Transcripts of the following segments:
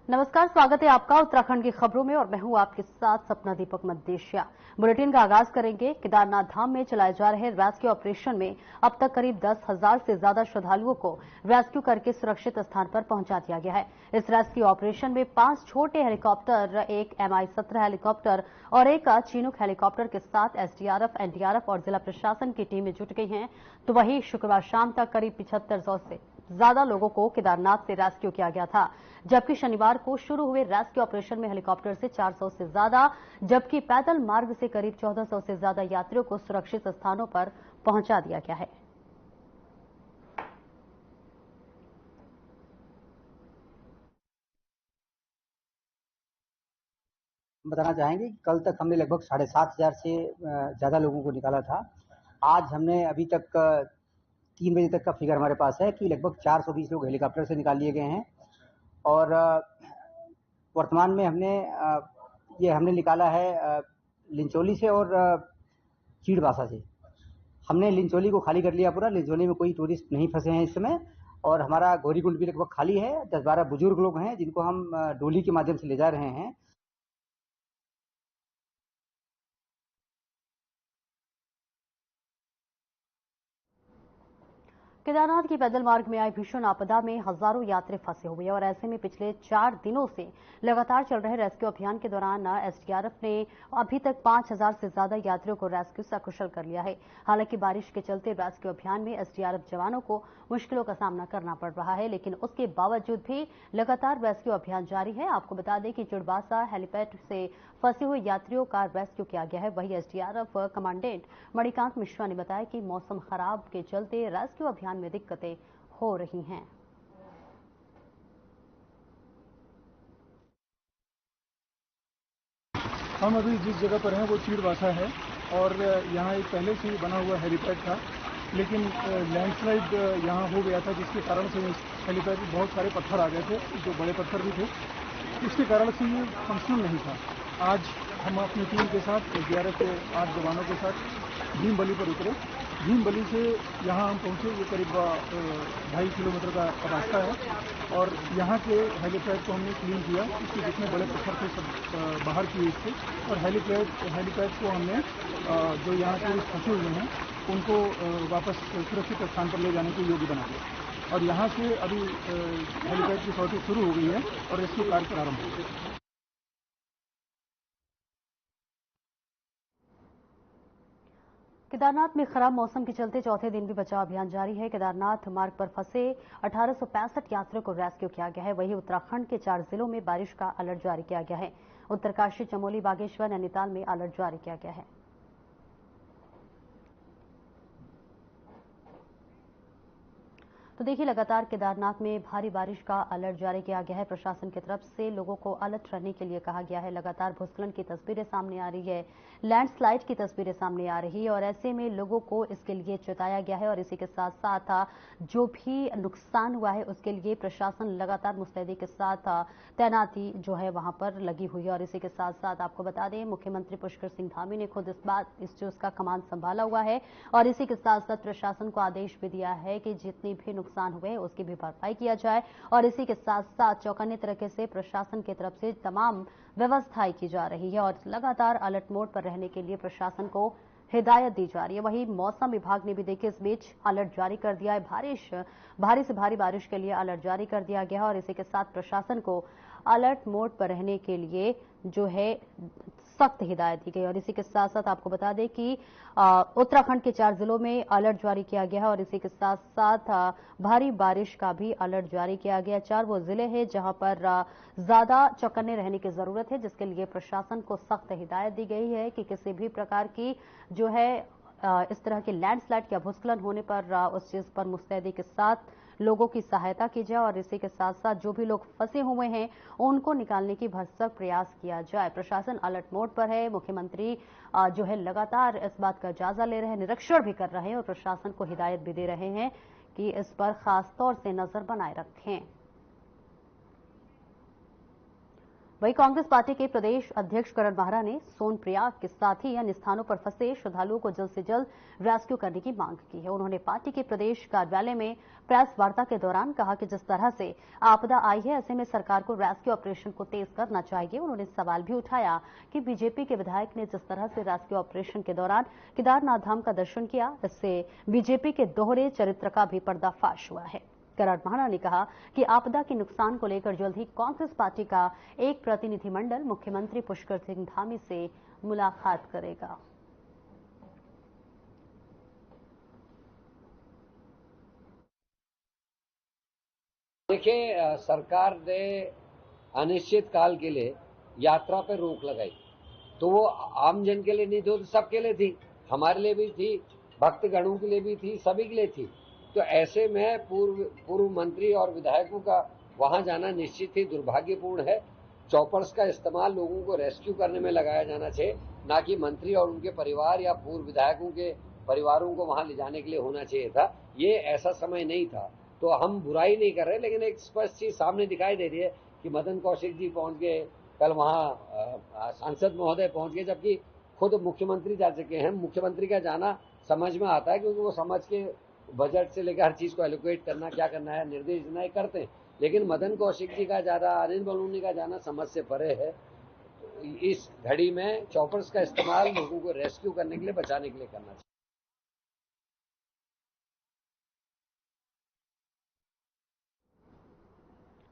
नमस्कार, स्वागत है आपका उत्तराखंड की खबरों में और मैं हूं आपके साथ सपना दीपक मदेशिया। बुलेटिन का आगाज करेंगे। केदारनाथ धाम में चलाए जा रहे रेस्क्यू ऑपरेशन में अब तक करीब 10,000 से ज्यादा श्रद्धालुओं को रेस्क्यू करके सुरक्षित स्थान पर पहुंचा दिया गया है। इस रेस्क्यू ऑपरेशन में 5 छोटे हेलीकॉप्टर, एक MI-17 हेलीकॉप्टर और एक चिनूक हेलीकॉप्टर के साथ SDRF, NDRF और जिला प्रशासन की टीमें जुट गई हैं। तो वहीं शुक्रवार शाम तक करीब 7500 से ज्यादा लोगों को केदारनाथ से रेस्क्यू किया गया था, जबकि शनिवार को शुरू हुए रेस्क्यू ऑपरेशन में हेलीकॉप्टर से 400 से ज्यादा, जबकि पैदल मार्ग से करीब 1400 से ज्यादा यात्रियों को सुरक्षित स्थानों पर पहुंचा दिया गया है। बताना चाहेंगे कि कल तक हमने लगभग 7,500 से ज़्यादा लोगों को निकाला था। आज हमने अभी तक 3 बजे तक का फिगर हमारे पास है कि लगभग 420 लोग हेलीकॉप्टर से निकाल लिए गए हैं और वर्तमान में हमने निकाला है लिंचोली से और चीड़बासा से। हमने लिंचोली को खाली कर लिया पूरा। लिंचोली में कोई टूरिस्ट नहीं फंसे हैं इस समय और हमारा गौरीकुंड भी लगभग खाली है। 10-12 बुजुर्ग लोग हैं जिनको हम डोली के माध्यम से ले जा रहे हैं। केदारनाथ की पैदल मार्ग में आई भीषण आपदा में हजारों यात्री फंसे हुए हैं और ऐसे में पिछले 4 दिनों से लगातार चल रहे रेस्क्यू अभियान के दौरान SDRF ने अभी तक 5,000 से ज्यादा यात्रियों को रेस्क्यू सकुशल कर लिया है। हालांकि बारिश के चलते रेस्क्यू अभियान में SDRF जवानों को मुश्किलों का सामना करना पड़ रहा है, लेकिन उसके बावजूद भी लगातार रेस्क्यू अभियान जारी है। आपको बता दें कि चिड़बासा हेलीपैड से फंसे हुए यात्रियों का रेस्क्यू किया गया है। वहीं SDRF कमांडेंट मणिकांत मिश्रा ने बताया कि मौसम खराब के चलते रेस्क्यू अभियान में दिक्कतें हो रही हैं। हम अभी जिस जगह पर हैं वो चीड़बासा है और यहाँ एक पहले से ही बना हुआ हेलीपैड था, लेकिन लैंडस्लाइड यहाँ हो गया था, जिसके कारण से इस हेलीपैड में बहुत सारे पत्थर आ गए थे, जो बड़े पत्थर भी थे, इसके कारण से ये फंक्शनल नहीं था। आज हम अपनी टीम के साथ SDRF के 8 जवानों के साथ भीमबली पर उतरे। भीमबली से यहाँ हम पहुँचे, ये करीब 2.5 किलोमीटर का रास्ता है और यहाँ के हेलीपैड को हमने क्लीन किया। इसके जितने बड़े पत्थर थे सब बाहर किए इससे और हेलीपैड को हमने जो यहाँ के फंसे हुए हैं उनको वापस सुरक्षित स्थान पर ले जाने के योग्य बना दिया और यहाँ से अभी हेलीपैड की सॉर्टी शुरू हो गई है और रेस्क्यू कार्य प्रारंभ हो गया। केदारनाथ में खराब मौसम के चलते चौथे दिन भी बचाव अभियान जारी है। केदारनाथ मार्ग पर फंसे 1865 यात्रियों को रेस्क्यू किया गया है। वहीं उत्तराखंड के 4 जिलों में बारिश का अलर्ट जारी किया गया है। उत्तरकाशी, चमोली, बागेश्वर, नैनीताल में अलर्ट जारी किया गया है। तो देखिए, लगातार केदारनाथ में भारी बारिश का अलर्ट जारी किया गया है। प्रशासन की तरफ से लोगों को अलर्ट रहने के लिए कहा गया है। लगातार भूस्खलन की तस्वीरें सामने आ रही है, लैंडस्लाइड की तस्वीरें सामने आ रही है और ऐसे में लोगों को इसके लिए चेताया गया है और इसी के साथ साथ जो भी नुकसान हुआ है उसके लिए प्रशासन लगातार मुस्तैदी के साथ तैनाती जो है वहां पर लगी हुई है। और इसी के साथ साथ आपको बता दें, मुख्यमंत्री पुष्कर सिंह धामी ने खुद इस चीज का कमान संभाला हुआ है और इसी के साथ साथ प्रशासन को आदेश भी दिया है कि जितनी भी नुकसान हुए उसकी भी भरपाई किया जाए और इसी के साथ साथ चौकन्ने तरीके से प्रशासन की तरफ से तमाम व्यवस्थाएं की जा रही है और लगातार अलर्ट मोड पर रहने के लिए प्रशासन को हिदायत दी जा रही है। वहीं मौसम विभाग ने भी देखिए इस बीच अलर्ट जारी कर दिया है। भारी से भारी बारिश के लिए अलर्ट जारी कर दिया गया है और इसी के साथ प्रशासन को अलर्ट मोड पर रहने के लिए जो है सख्त हिदायत दी गई। और इसी के साथ साथ आपको बता दें कि उत्तराखंड के 4 जिलों में अलर्ट जारी किया गया है और इसी के साथ साथ भारी बारिश का भी अलर्ट जारी किया गया। 4 वो जिले हैं जहां पर ज्यादा चौकन्ने रहने की जरूरत है, जिसके लिए प्रशासन को सख्त हिदायत दी गई है कि किसी भी प्रकार की जो है इस तरह के लैंडस्लाइड या भूस्खलन होने पर उस चीज पर मुस्तैदी के साथ लोगों की सहायता की जाए और इसी के साथ साथ जो भी लोग फंसे हुए हैं उनको निकालने की भरसक प्रयास किया जाए। प्रशासन अलर्ट मोड पर है। मुख्यमंत्री जो है लगातार इस बात का जायजा ले रहे हैं, निरीक्षण भी कर रहे हैं और प्रशासन को हिदायत भी दे रहे हैं कि इस पर खास तौर से नजर बनाए रखें। वहीं कांग्रेस पार्टी के प्रदेश अध्यक्ष करण माहरा ने सोनप्रयाग के साथ ही अन्य स्थानों पर फंसे श्रद्धालुओं को जल्द से जल्द रेस्क्यू करने की मांग की है। उन्होंने पार्टी के प्रदेश कार्यालय में प्रेस वार्ता के दौरान कहा कि जिस तरह से आपदा आई है, ऐसे में सरकार को रेस्क्यू ऑपरेशन को तेज करना चाहिए। उन्होंने सवाल भी उठाया कि बीजेपी के विधायक ने जिस तरह से रेस्क्यू ऑपरेशन के दौरान केदारनाथ धाम का दर्शन किया, इससे बीजेपी के दोहरे चरित्र का भी पर्दाफाश हुआ है। करण माहरा ने कहा कि आपदा के नुकसान को लेकर जल्द ही कांग्रेस पार्टी का एक प्रतिनिधिमंडल मुख्यमंत्री पुष्कर सिंह धामी से मुलाकात करेगा। देखिए, सरकार ने अनिश्चित काल के लिए यात्रा पर रोक लगाई, तो वो आम जन के लिए नहीं थी, तो सबके लिए थी, हमारे लिए भी थी, भक्तगणों के लिए भी थी, सभी के लिए थी। तो ऐसे में पूर्व मंत्री और विधायकों का वहां जाना निश्चित ही दुर्भाग्यपूर्ण है। चॉपर्स का इस्तेमाल लोगों को रेस्क्यू करने में लगाया जाना चाहिए, ना कि मंत्री और उनके परिवार या पूर्व विधायकों के परिवारों को वहां ले जाने के लिए होना चाहिए था। ये ऐसा समय नहीं था। तो हम बुराई नहीं कर रहे, लेकिन एक स्पष्ट चीज सामने दिखाई दे रही है कि मदन कौशिक जी पहुंच गए, कल वहां सांसद महोदय पहुंच गए, जबकि खुद मुख्यमंत्री जा चुके हैं। मुख्यमंत्री का जाना समझ में आता है, क्योंकि वो समझ के बजट से लेकर हर चीज को एलोकेट करना, क्या करना है, निर्देश देना है, करते हैं। लेकिन मदन कौशिक जी का जाना, अनिल बलूनी का जाना समझ से परे है। इस घड़ी में चॉपर्स का इस्तेमाल लोगों को रेस्क्यू करने के लिए, बचाने के लिए करना चाहिए।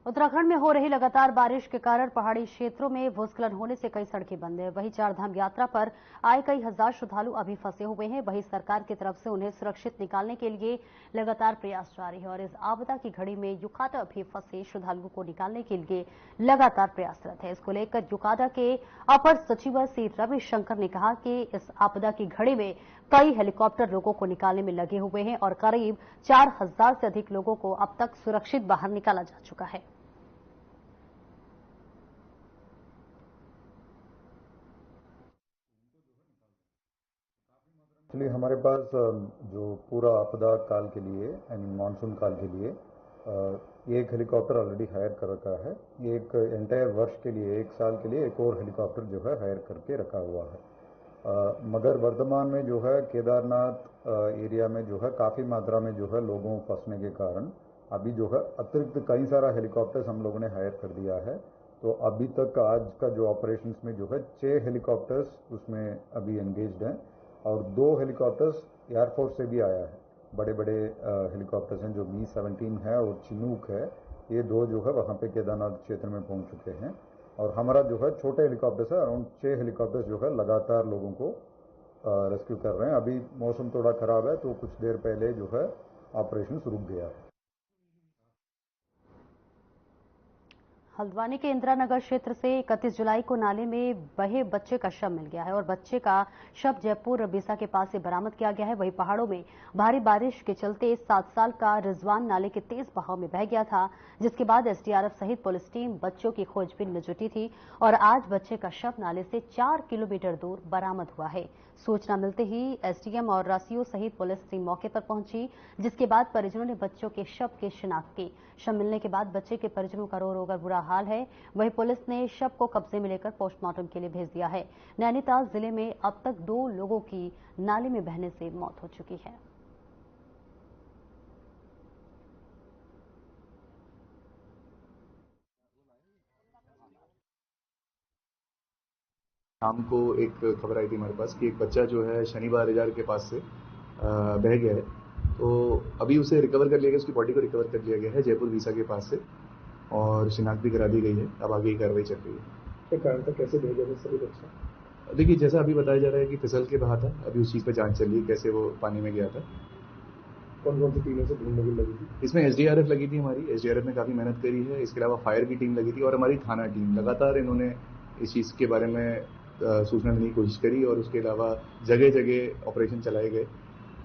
उत्तराखंड में हो रही लगातार बारिश के कारण पहाड़ी क्षेत्रों में भूस्खलन होने से कई सड़कें बंद हैं। वहीं चारधाम यात्रा पर आए कई हजार श्रद्धालु अभी फंसे हुए हैं। वहीं सरकार की तरफ से उन्हें सुरक्षित निकालने के लिए लगातार प्रयास जारी है और इस आपदा की घड़ी में युकाडा भी फंसे श्रद्धालुओं को निकालने के लिए लगातार प्रयासरत है। इसको लेकर युकाडा के अपर सचिव सी रविशंकर ने कहा कि इस आपदा की घड़ी में कई हेलीकॉप्टर लोगों को निकालने में लगे हुए हैं और करीब 4000 से अधिक लोगों को अब तक सुरक्षित बाहर निकाला जा चुका है। एक्चुअली हमारे पास जो पूरा आपदा काल के लिए, आई मीन मानसून काल के लिए, एक हेलीकॉप्टर ऑलरेडी हायर कर रखा है। एक एंटायर वर्ष के लिए, एक साल के लिए एक और हेलीकॉप्टर जो है हायर करके रखा हुआ है। मगर वर्तमान में जो है केदारनाथ एरिया में जो है काफ़ी मात्रा में जो है लोगों फंसने के कारण अभी जो है अतिरिक्त कई सारा हेलीकॉप्टर्स हम लोगों ने हायर कर दिया है। तो अभी तक आज का जो ऑपरेशंस में जो है 6 हेलीकॉप्टर्स उसमें अभी एंगेज्ड हैं और 2 हेलीकॉप्टर्स एयरफोर्स से भी आया है। बड़े बड़े हेलीकॉप्टर्स हैं, जो Mi-17 है और चिनूक है, ये 2 जो है वहाँ पे केदारनाथ क्षेत्र में पहुँच चुके हैं। और हमारा जो है छोटे हेलीकॉप्टर्स है, अराउंड 6 हेलीकॉप्टर्स जो है लगातार लोगों को रेस्क्यू कर रहे हैं। अभी मौसम थोड़ा खराब है, तो कुछ देर पहले जो है ऑपरेशन रुक गया है। हल्द्वानी के इंदिरानगर क्षेत्र से 31 जुलाई को नाले में बहे बच्चे का शव मिल गया है और बच्चे का शव जयपुर रबीसा के पास से बरामद किया गया है। वहीं पहाड़ों में भारी बारिश के चलते 7 साल का रिजवान नाले के तेज बहाव में बह गया था, जिसके बाद एसडीआरएफ सहित पुलिस टीम बच्चों की खोजबीन में जुटी थी और आज बच्चे का शव नाले से 4 किलोमीटर दूर बरामद हुआ है। सूचना मिलते ही एसडीएम और रासियों सहित पुलिस टीम मौके पर पहुंची, जिसके बाद परिजनों ने बच्चों के शव की शिनाख्त की। शव मिलने के बाद बच्चे के परिजनों का रो रो कर बुरा हाल है। वहीं पुलिस ने शव को कब्जे में लेकर पोस्टमार्टम के लिए भेज दिया है। नैनीताल जिले में अब तक 2 लोगों की नाले में बहने से मौत हो चुकी है। शाम को एक खबर आई थी हमारे पास कि एक बच्चा जो है शनिवार रिजार के पास से बह गया है। तो अभी उसे रिकवर कर लिया गया, उसकी बॉडी को रिकवर कर लिया गया है जयपुर वीसा के पास से और शिनाख्त भी करा दी गई है। अब आगे की कार्रवाई चल रही है। कारण था कैसे बह गया सभी बच्चा? देखिए, जैसा अभी बताया जा रहा है कि फिसल के बहा था। अभी उस चीज़ पर जांच चल रही है कैसे वो पानी में गया था। कौन कौन सी टीमों से ढूंढने की लगी थी? इसमें एसडीआरएफ लगी थी, हमारी एसडीआरएफ ने काफ़ी मेहनत करी है। इसके अलावा फायर की टीम लगी थी और हमारी थाना टीम लगातार इन्होंने इस चीज़ के बारे में सूचना देने की कोशिश करी और उसके अलावा जगह जगह ऑपरेशन चलाए गए।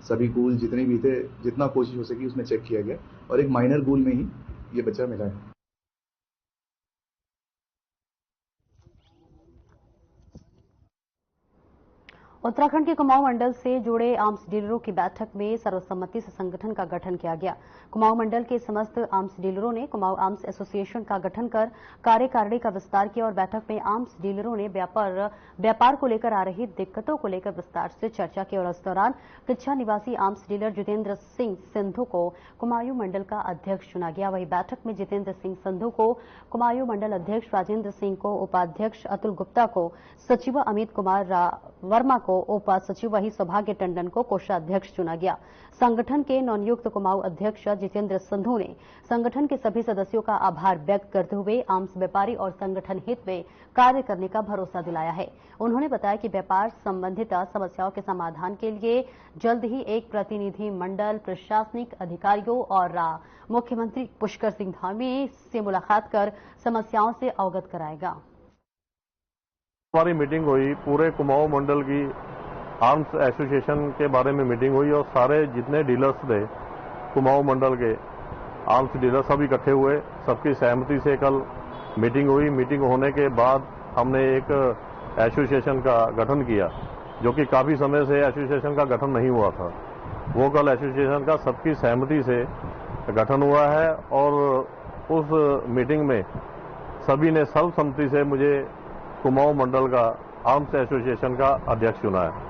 सभी कूल जितने भी थे, जितना कोशिश हो सकी उसमें चेक किया गया और एक माइनर कूल में ही ये बच्चा मिला है। उत्तराखंड के कुमाऊं मंडल से जुड़े आर्म्स डीलरों की बैठक में सर्वसम्मति से संगठन का गठन किया गया। कुमाऊं मंडल के समस्त आर्म्स डीलरों ने कुमाऊं आर्म्स एसोसिएशन का गठन कर कार्यकारिणी का विस्तार किया और बैठक में आर्म्स डीलरों ने व्यापार को लेकर आ रही दिक्कतों को लेकर विस्तार से चर्चा की और इस दौरान किच्छा निवासी आर्म्स डीलर जितेंद्र सिंह संधू को कुमाऊं मंडल का अध्यक्ष चुना गया। वहीं बैठक में जितेंद्र सिंह संधू को कुमाऊं मंडल अध्यक्ष, राजेंद्र सिंह को उपाध्यक्ष, अतुल गुप्ता को सचिव, अमित कुमार वर्मा को उप सचिव, वही सौभाग्य टंडन को कोषाध्यक्ष चुना गया। संगठन के नवनियुक्त कुमाऊं अध्यक्ष जितेंद्र संधू ने संगठन के सभी सदस्यों का आभार व्यक्त करते हुए आर्म्स व्यापारी और संगठन हित में कार्य करने का भरोसा दिलाया है। उन्होंने बताया कि व्यापार संबंधित समस्याओं के समाधान के लिए जल्द ही एक प्रतिनिधि मंडल प्रशासनिक अधिकारियों और मुख्यमंत्री पुष्कर सिंह धामी से मुलाकात कर समस्याओं से अवगत कराएगा। हमारी मीटिंग हुई, पूरे कुमाऊं मंडल की आर्म्स एसोसिएशन के बारे में मीटिंग हुई और सारे जितने डीलर्स थे कुमाऊं मंडल के आर्म्स डीलर सब इकट्ठे हुए, सबकी सहमति से कल मीटिंग हुई। मीटिंग होने के बाद हमने एक एसोसिएशन का गठन किया, जो कि काफी समय से एसोसिएशन का गठन नहीं हुआ था। वो कल एसोसिएशन का सबकी सहमति से गठन हुआ है और उस मीटिंग में सभी ने सर्वसम्मति से मुझे कुमाऊं मंडल का आर्म्स एसोसिएशन का अध्यक्ष चुना है।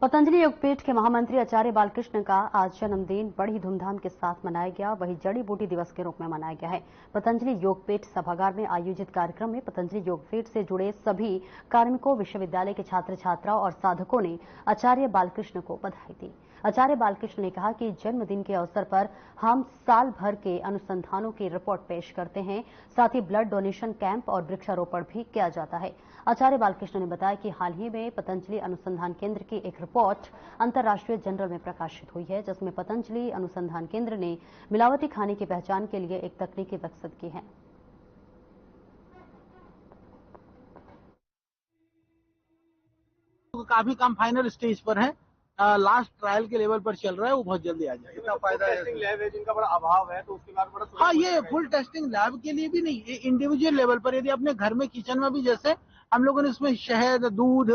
पतंजलि योगपीठ के महामंत्री आचार्य बालकृष्ण का आज जन्मदिन बड़ी धूमधाम के साथ मनाया गया। वहीं जड़ी बूटी दिवस के रूप में मनाया गया है। पतंजलि योगपीठ सभागार में आयोजित कार्यक्रम में पतंजलि योगपीठ से जुड़े सभी कार्मिकों, विश्वविद्यालय के छात्र छात्राओं और साधकों ने आचार्य बालकृष्ण को बधाई दी। आचार्य बालकृष्ण ने कहा कि जन्मदिन के अवसर पर हम साल भर के अनुसंधानों की रिपोर्ट पेश करते हैं, साथ ही ब्लड डोनेशन कैंप और वृक्षारोपण भी किया जाता है। आचार्य बालकृष्ण ने बताया कि हाल ही में पतंजलि अनुसंधान केंद्र की एक रिपोर्ट अंतर्राष्ट्रीय जर्नल में प्रकाशित हुई है, जिसमें पतंजलि अनुसंधान केंद्र ने मिलावटी खाने की पहचान के लिए एक तकनीक विकसित की है। काफी काम फाइनल स्टेज पर है, लास्ट ट्रायल के लेवल पर चल रहा है, वो बहुत जल्दी आ जाएगा। इतना फायदा टेस्टिंग लैब है जिनका बड़ा अभाव है, तो उसके बाद बड़ा हाँ, ये फुल टेस्टिंग लैब के लिए भी नहीं, इंडिविजुअल लेवल पर यदि अपने घर में किचन में भी जैसे हम लोगों ने इसमें शहद, दूध,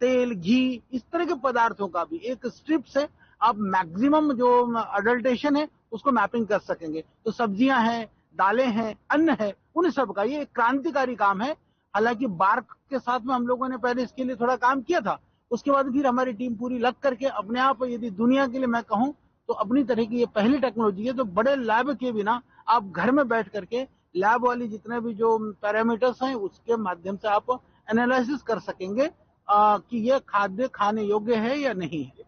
तेल, घी, इस तरह के पदार्थों का भी एक स्ट्रिप से आप मैक्सिमम जो अडल्टेशन है उसको मैपिंग कर सकेंगे। तो सब्जियां हैं, दालें हैं, अन्न है, उन सब का ये क्रांतिकारी काम है। हालांकि बार्क के साथ में हम लोगों ने पहले इसके लिए थोड़ा काम किया था, उसके बाद फिर हमारी टीम पूरी लग करके अपने आप, यदि दुनिया के लिए मैं कहूं तो अपनी तरह की ये पहली टेक्नोलॉजी है। तो बड़े लैब के बिना आप घर में बैठ करके लैब वाली जितने भी जो पैरामीटर्स हैं उसके माध्यम से आप एनालिसिस कर सकेंगे कि ये खाद्य खाने योग्य है या नहीं है।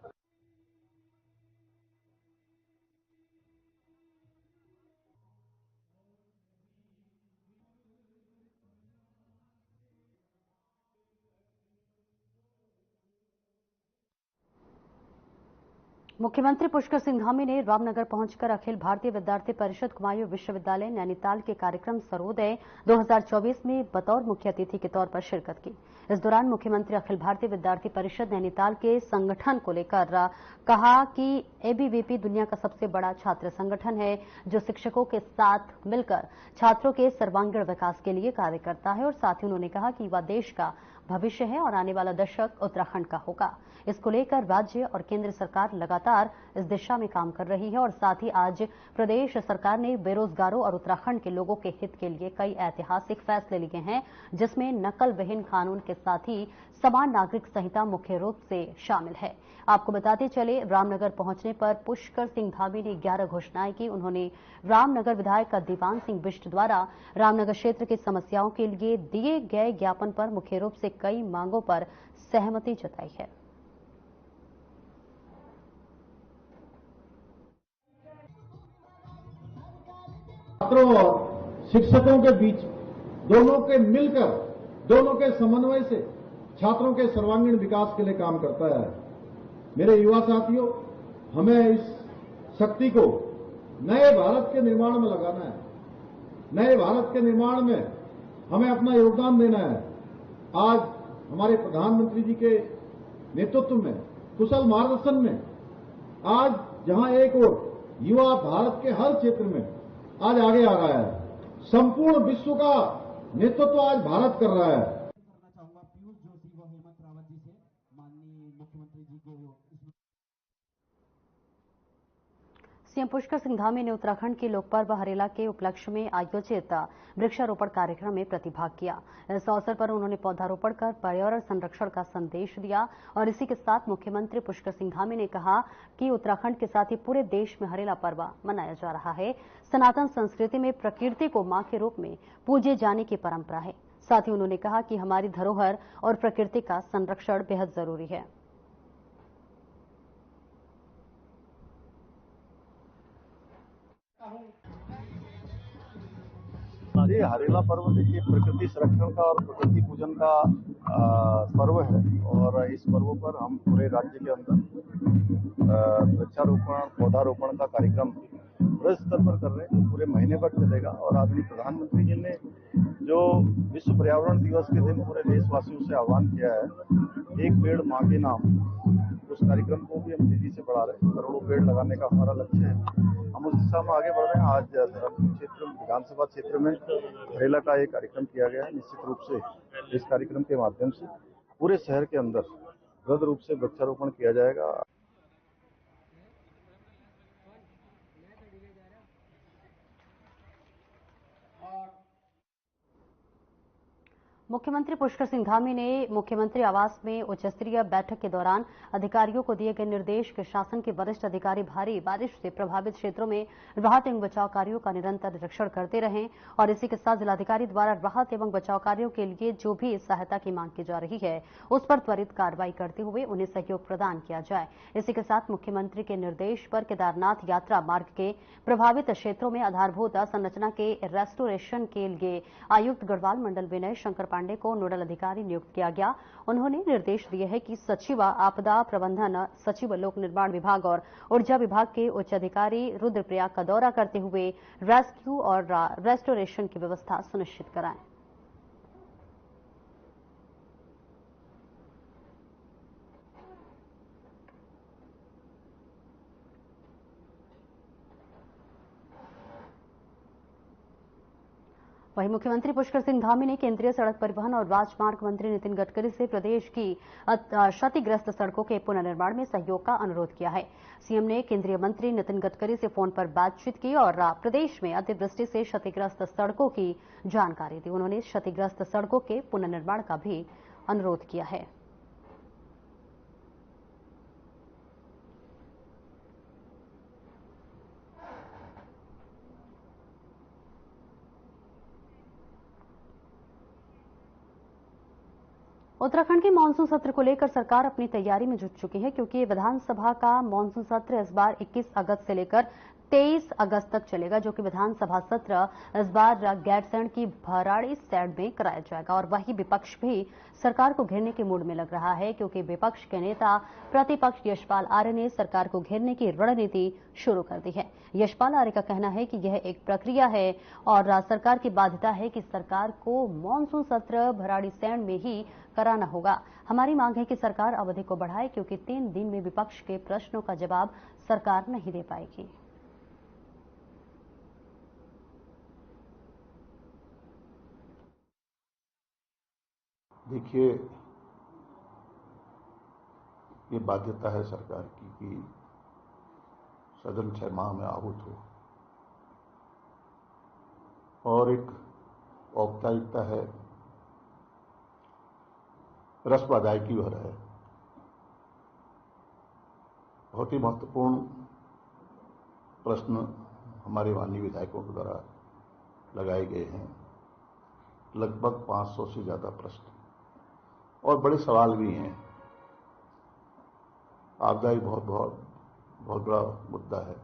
मुख्यमंत्री पुष्कर सिंह धामी ने रामनगर पहुंचकर अखिल भारतीय विद्यार्थी परिषद कुमाऊं विश्वविद्यालय नैनीताल के कार्यक्रम सर्वोदय 2024 में बतौर मुख्य अतिथि के तौर पर शिरकत की। इस दौरान मुख्यमंत्री अखिल भारतीय विद्यार्थी परिषद नैनीताल के संगठन को लेकर कहा कि एबीवीपी दुनिया का सबसे बड़ा छात्र संगठन है, जो शिक्षकों के साथ मिलकर छात्रों के सर्वांगीण विकास के लिए कार्य करता है। और साथ ही उन्होंने कहा कि युवा देश का भविष्य है और आने वाला दशक उत्तराखंड का होगा। इसको लेकर राज्य और केंद्र सरकार लगातार इस दिशा में काम कर रही है और साथ ही आज प्रदेश सरकार ने बेरोजगारों और उत्तराखंड के लोगों के हित के लिए कई ऐतिहासिक फैसले लिए हैं, जिसमें नकल विहीन कानून के साथ ही समान नागरिक संहिता मुख्य रूप से शामिल है। आपको बताते चले, रामनगर पहुंचने पर पुष्कर सिंह धामी ने 11 घोषणाएं की। उन्होंने रामनगर विधायक दीवान सिंह बिष्ट द्वारा रामनगर क्षेत्र की समस्याओं के लिए दिए गए ज्ञापन पर मुख्य रूप से कई मांगों पर सहमति जताई है। छात्रों और शिक्षकों के बीच दोनों के मिलकर, दोनों के समन्वय से छात्रों के सर्वांगीण विकास के लिए काम करता है। मेरे युवा साथियों, हमें इस शक्ति को नए भारत के निर्माण में लगाना है। नए भारत के निर्माण में हमें अपना योगदान देना है। आज हमारे प्रधानमंत्री जी के नेतृत्व में, कुशल मार्गदर्शन में, आज जहां एक ओर युवा भारत के हर क्षेत्र में आज आगे आ रहा है, संपूर्ण विश्व का नेतृत्व आज भारत कर रहा है। करना चाहूंगा पीयूष जोशी व हेमंत रावत जी से, माननीय मुख्यमंत्री जी को सीएम पुष्कर सिंह धामी ने उत्तराखंड के लोकपर्व हरेला के उपलक्ष्य में आयोजित वृक्षारोपण कार्यक्रम में प्रतिभाग किया। इस अवसर पर उन्होंने पौधारोपण कर पर्यावरण संरक्षण का संदेश दिया और इसी के साथ मुख्यमंत्री पुष्कर सिंह धामी ने कहा कि उत्तराखंड के साथ ही पूरे देश में हरेला पर्व मनाया जा रहा है। सनातन संस्कृति में प्रकृति को मां के रूप में पूजे जाने की परंपरा है। साथ ही उन्होंने कहा कि हमारी धरोहर और प्रकृति का संरक्षण बेहद जरूरी है। ये हरेला पर्व देखिए प्रकृति संरक्षण का और प्रकृति पूजन का पर्व है और इस पर्व पर हम पूरे राज्य के अंदर वृक्षारोपण पौधारोपण का कार्यक्रम बड़े स्तर पर कर रहे हैं। पूरे महीने भर चलेगा और आदरणीय प्रधानमंत्री जी ने जो विश्व पर्यावरण दिवस के दिन पूरे देशवासियों से आह्वान किया है, एक पेड़ मां के नाम, उस कार्यक्रम को भी हम तेजी से बढ़ा रहे हैं। करोड़ों पेड़ लगाने का हमारा लक्ष्य है, हम उस दिशा में आगे बढ़ रहे हैं। आज धर्मपुर क्षेत्र विधानसभा क्षेत्र में हरेला का एक कार्यक्रम किया गया है। निश्चित रूप से इस कार्यक्रम के माध्यम से पूरे शहर के अंदर वृहद रूप से वृक्षारोपण किया जाएगा। मुख्यमंत्री पुष्कर सिंह धामी ने मुख्यमंत्री आवास में उच्च स्तरीय बैठक के दौरान अधिकारियों को दिए गए निर्देश कि शासन के वरिष्ठ अधिकारी भारी बारिश से प्रभावित क्षेत्रों में राहत एवं बचाव कार्यों का निरंतर निरीक्षण करते रहें और इसी के साथ जिलाधिकारी द्वारा राहत एवं बचाव कार्यों के लिए जो भी सहायता की मांग की जा रही है उस पर त्वरित कार्रवाई करते हुए उन्हें सहयोग प्रदान किया जाए। इसी के साथ मुख्यमंत्री के निर्देश पर केदारनाथ यात्रा मार्ग के प्रभावित क्षेत्रों में आधारभूत संरचना के रेस्टोरेशन के लिए आयुक्त गढ़वाल मंडल विनय शंकर पांडे को नोडल अधिकारी नियुक्त किया गया। उन्होंने निर्देश दिए हैं कि सचिव आपदा प्रबंधन, सचिव लोक निर्माण विभाग और ऊर्जा विभाग के उच्च अधिकारी रुद्रप्रयाग का दौरा करते हुए रेस्क्यू और रेस्टोरेशन की व्यवस्था सुनिश्चित कराएं। वहीं मुख्यमंत्री पुष्कर सिंह धामी ने केंद्रीय सड़क परिवहन और राजमार्ग मंत्री नितिन गडकरी से प्रदेश की क्षतिग्रस्त सड़कों के पुनर्निर्माण में सहयोग का अनुरोध किया है। सीएम ने केंद्रीय मंत्री नितिन गडकरी से फोन पर बातचीत की और प्रदेश में अतिवृष्टि से क्षतिग्रस्त सड़कों की जानकारी दी। उन्होंने क्षतिग्रस्त सड़कों के पुनर्निर्माण का भी अनुरोध किया है। उत्तराखंड के मानसून सत्र को लेकर सरकार अपनी तैयारी में जुट चुकी है, क्योंकि विधानसभा का मानसून सत्र इस बार 21 अगस्त से लेकर 23 अगस्त तक चलेगा, जो कि विधानसभा सत्र इस बार गैरसैंण की भराड़ीसैंण में कराया जाएगा। और वहीं विपक्ष भी सरकार को घेरने के मूड में लग रहा है, क्योंकि विपक्ष के नेता प्रतिपक्ष यशपाल आर्य ने सरकार को घेरने की रणनीति शुरू कर दी है। यशपाल आर्य का कहना है कि यह एक प्रक्रिया है और सरकार की बाध्यता है कि सरकार को मानसून सत्र भराड़ीसैंण में ही कराना होगा। हमारी मांग है कि सरकार अवधि को बढ़ाए, क्योंकि 3 दिन में विपक्ष के प्रश्नों का जवाब सरकार नहीं दे पाएगी। देखिए, ये बाध्यता है सरकार की कि सदन 6 माह में आहूत हो, और एक औपचारिकता है, रस्म अदायगी भर है। बहुत ही महत्वपूर्ण प्रश्न हमारे माननीय विधायकों के द्वारा लगाए गए हैं, लगभग 500 से ज्यादा प्रश्न, और बड़े सवाल भी हैं। आपदा एक बहुत बड़ा मुद्दा है।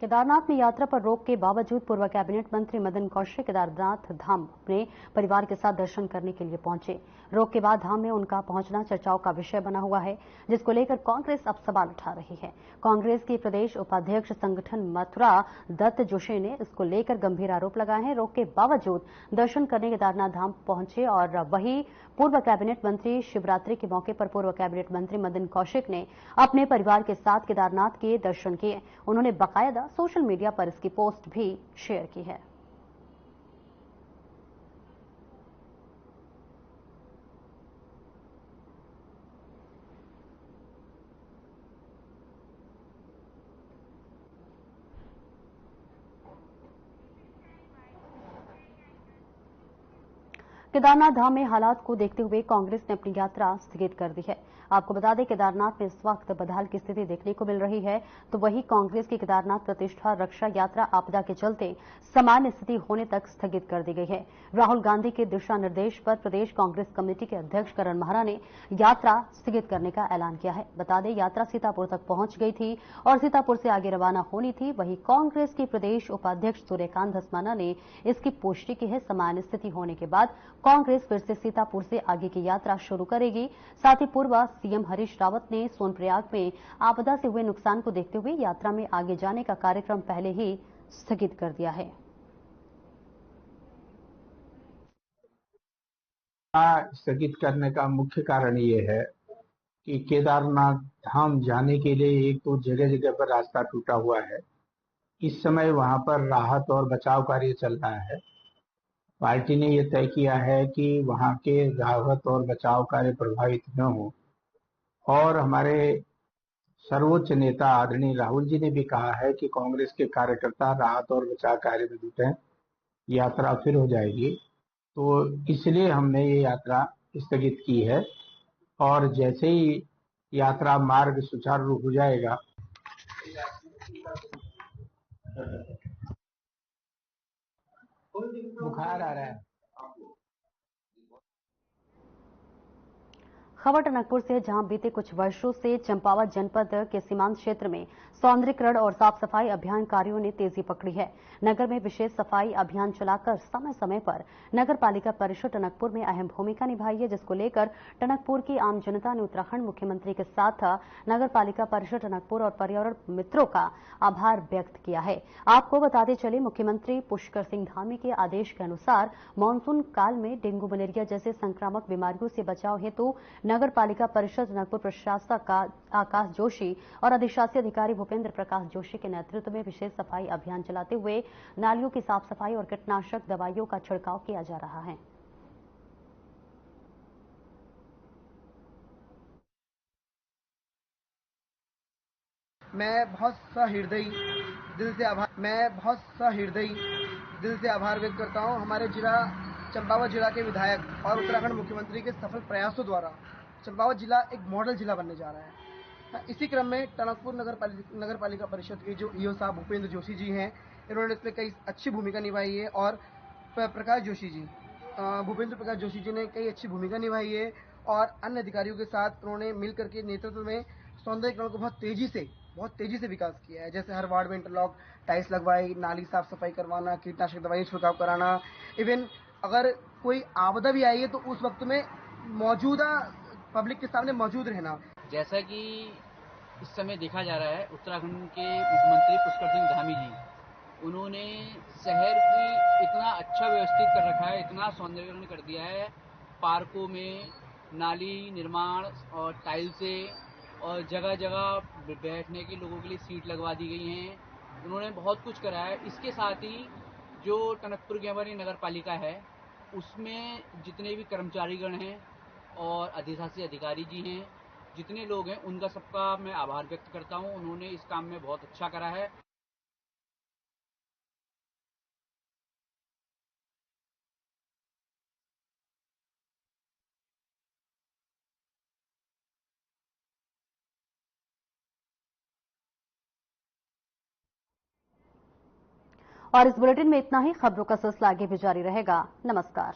केदारनाथ में यात्रा पर रोक के बावजूद पूर्व कैबिनेट मंत्री मदन कौशिक केदारनाथ धाम अपने परिवार के साथ दर्शन करने के लिए पहुंचे। रोक के बाद धाम में उनका पहुंचना चर्चाओं का विषय बना हुआ है, जिसको लेकर कांग्रेस अब सवाल उठा रही है। कांग्रेस की प्रदेश उपाध्यक्ष संगठन मथुरा दत्त जोशी ने इसको लेकर गंभीर आरोप लगाए हैं। रोक के बावजूद दर्शन करने केदारनाथ धाम पहुंचे और वहीं पूर्व कैबिनेट मंत्री शिवरात्रि के मौके पर पूर्व कैबिनेट मंत्री मदन कौशिक ने अपने परिवार के साथ केदारनाथ के दर्शन किए। उन्होंने बाकायदा सोशल मीडिया पर इसकी पोस्ट भी शेयर की है। केदारनाथ धाम में हालात को देखते हुए कांग्रेस ने अपनी यात्रा स्थगित कर दी है। आपको बता दें, केदारनाथ में इस वक्त बदहाल की स्थिति देखने को मिल रही है, तो वहीं कांग्रेस की केदारनाथ प्रतिष्ठा रक्षा यात्रा आपदा के चलते सामान्य स्थिति होने तक स्थगित कर दी गई है। राहुल गांधी के दिशा निर्देश पर प्रदेश कांग्रेस कमेटी के अध्यक्ष करण महरा ने यात्रा स्थगित करने का ऐलान किया है। बता दें, यात्रा सीतापुर तक पहुंच गई थी और सीतापुर से आगे रवाना होनी थी। वहीं कांग्रेस की प्रदेश उपाध्यक्ष सूर्यकांत धस्माना ने इसकी पुष्टि की है। सामान्य स्थिति होने के बाद कांग्रेस फिर से सीतापुर से आगे की यात्रा शुरू करेगी। साथ ही पूर्व सीएम हरीश रावत ने सोनप्रयाग में आपदा से हुए नुकसान को देखते हुए यात्रा में आगे जाने का कार्यक्रम पहले ही स्थगित कर दिया है। स्थगित करने का मुख्य कारण ये है कि केदारनाथ धाम जाने के लिए एक तो जगह जगह पर रास्ता टूटा हुआ है। इस समय वहां पर राहत और बचाव कार्य चल रहा है। पार्टी ने यह तय किया है कि वहां के राहत और बचाव कार्य प्रभावित न हो, और हमारे सर्वोच्च नेता आदरणीय राहुल जी ने भी कहा है कि कांग्रेस के कार्यकर्ता राहत और बचाव कार्य में जुटे। यात्रा फिर हो जाएगी, तो इसलिए हमने ये यात्रा स्थगित की है और जैसे ही यात्रा मार्ग सुचारू रूप हो जाएगा। बुखार आ रहा है। खबर टनकपुर से, जहां बीते कुछ वर्षों से चंपावत जनपद के सीमांत क्षेत्र में सौंदर्यीकरण और साफ सफाई अभियान कार्यों ने तेजी पकड़ी है। नगर में विशेष सफाई अभियान चलाकर समय समय पर नगर पालिका परिषद टनकपुर में अहम भूमिका निभाई है, जिसको लेकर टनकपुर की आम जनता ने उत्तराखंड मुख्यमंत्री के साथ नगर पालिका परिषद टनकपुर और पर्यावरण मित्रों का आभार व्यक्त किया है। आपको बताते चले, मुख्यमंत्री पुष्कर सिंह धामी के आदेश के अनुसार मानसून काल में डेंगू मलेरिया जैसे संक्रामक बीमारियों से बचाव हेतु नगर पालिका परिषद टनकपुर प्रशासक आकाश जोशी और अधिशासी अधिकारी भूपेंद्र प्रकाश जोशी के नेतृत्व में विशेष सफाई अभियान चलाते हुए नालियों की साफ सफाई और कीटनाशक दवाइयों का छिड़काव किया जा रहा है। मैं बहुत सहृदयी दिल से आभार व्यक्त करता हूं हमारे जिला चंपावत जिला के विधायक और उत्तराखंड मुख्यमंत्री के सफल प्रयासों द्वारा चंपावत जिला एक मॉडल जिला बनने जा रहा है। इसी क्रम में टनकपुर नगर पालिका परिषद के जो ईओ साहब भूपेंद्र जोशी जी हैं, इन्होंने इसमें कई अच्छी भूमिका निभाई है और भूपेंद्र प्रकाश जोशी जी ने कई अच्छी भूमिका निभाई है और अन्य अधिकारियों के साथ उन्होंने मिलकर के नेतृत्व में सौंदर्यीकरण को बहुत तेजी से विकास किया है। जैसे हर वार्ड में इंटरलॉक टाइल्स लगवाई, नाली साफ सफाई करवाना, कीटनाशक दवाई छिड़काव कराना। इवन अगर कोई आपदा भी आई है तो उस वक्त में मौजूदा पब्लिक के सामने मौजूद रहना। जैसा कि इस समय देखा जा रहा है, उत्तराखंड के मुख्यमंत्री पुष्कर सिंह धामी जी, उन्होंने शहर की इतना अच्छा व्यवस्थित कर रखा है, इतना सौंदर्यीकरण कर दिया है। पार्कों में नाली निर्माण और टाइल्सें और जगह जगह बैठने के लोगों के लिए सीट लगवा दी गई हैं। उन्होंने बहुत कुछ करा है। इसके साथ ही जो टनकपुर की हमारी नगर पालिका है, उसमें जितने भी कर्मचारीगण हैं और अधिशासी अधिकारी जी हैं, जितने लोग हैं, उनका सबका मैं आभार व्यक्त करता हूं। उन्होंने इस काम में बहुत अच्छा करा है। और इस बुलेटिन में इतना ही। खबरों का सिलसिला आगे भी जारी रहेगा। नमस्कार।